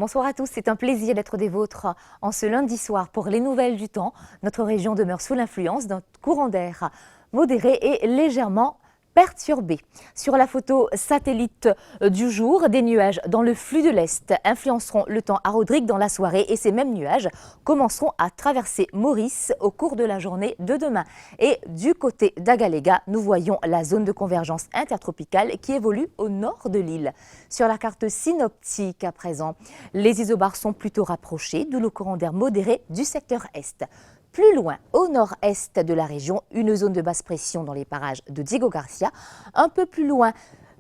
Bonsoir à tous, c'est un plaisir d'être des vôtres en ce lundi soir pour les nouvelles du temps. Notre région demeure sous l'influence d'un courant d'air modéré et légèrement perturbé. Sur la photo satellite du jour, des nuages dans le flux de l'Est influenceront le temps à Rodrigue dans la soirée et ces mêmes nuages commenceront à traverser Maurice au cours de la journée de demain. Et du côté d'Agaléga, nous voyons la zone de convergence intertropicale qui évolue au nord de l'île. Sur la carte synoptique à présent, les isobars sont plutôt rapprochés, d'où le courant d'air modéré du secteur Est. Plus loin, au nord-est de la région, une zone de basse pression dans les parages de Diego Garcia. Un peu plus loin,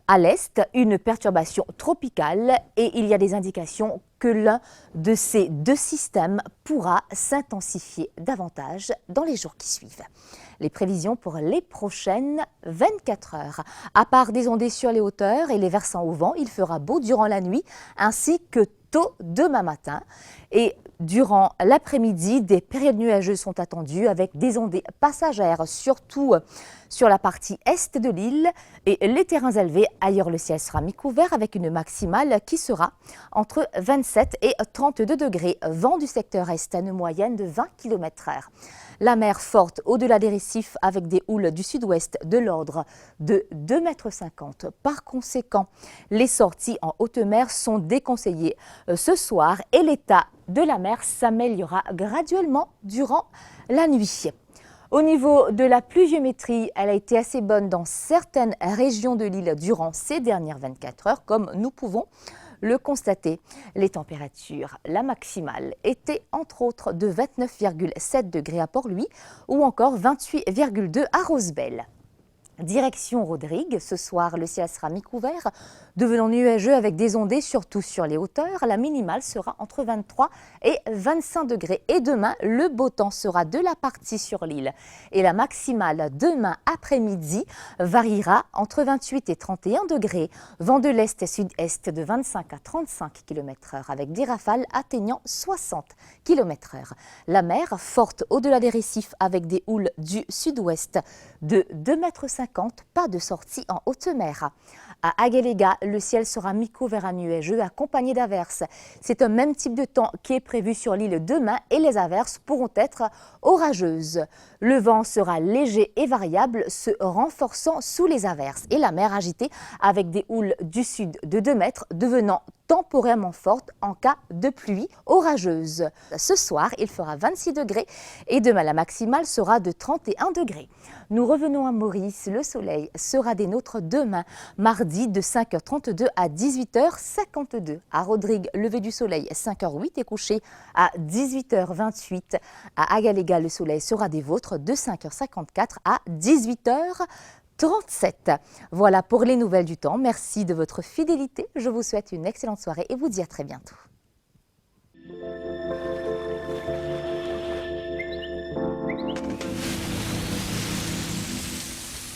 à l'est, une perturbation tropicale et il y a des indications que l'un de ces deux systèmes pourra s'intensifier davantage dans les jours qui suivent. Les prévisions pour les prochaines 24 heures. À part des ondées sur les hauteurs et les versants au vent, il fera beau durant la nuit ainsi que tôt demain matin. Et durant l'après-midi, des périodes nuageuses sont attendues avec des ondées passagères, surtout sur la partie est de l'île et les terrains élevés. Ailleurs, le ciel sera mi-couvert avec une maximale qui sera entre 27 et 32 degrés. Vent du secteur est à une moyenne de 20 km/h. La mer forte au-delà des récifs avec des houles du sud-ouest de l'ordre de 2,50 m. Par conséquent, les sorties en haute mer sont déconseillées ce soir et l'état de la mer s'améliorera graduellement durant la nuit. Au niveau de la pluviométrie, elle a été assez bonne dans certaines régions de l'île durant ces dernières 24 heures, comme nous pouvons le constater. Les températures, la maximale était entre autres de 29,7 degrés à Port-Louis ou encore 28,2 à Rosebel. Direction Rodrigue, ce soir le ciel sera mi-couvert, devenant nuageux avec des ondées surtout sur les hauteurs. La minimale sera entre 23 et 25 degrés. Et demain, le beau temps sera de la partie sur l'île. Et la maximale demain après-midi variera entre 28 et 31 degrés. Vent de l'est et sud-est de 25 à 35 km/h avec des rafales atteignant 60 km/h. La mer forte au-delà des récifs avec des houles du sud-ouest de 2,50 m. Pas de sortie en haute mer. À Agaléga, le ciel sera mi-couvert à nuageux accompagné d'averses. C'est un même type de temps qui est prévu sur l'île demain et les averses pourront être orageuses. Le vent sera léger et variable, se renforçant sous les averses et la mer agitée avec des houles du sud de 2 mètres devenant temporairement forte en cas de pluie orageuse. Ce soir, il fera 26 degrés et demain, la maximale sera de 31 degrés. Nous revenons à Maurice. Le soleil sera des nôtres demain, mardi, de 5h32 à 18h52. À Rodrigue, lever du soleil 5h08 et coucher à 18h28. À Agaléga, le soleil sera des vôtres de 5h54 à 18h37. Voilà pour les nouvelles du temps. Merci de votre fidélité. Je vous souhaite une excellente soirée et vous dis à très bientôt.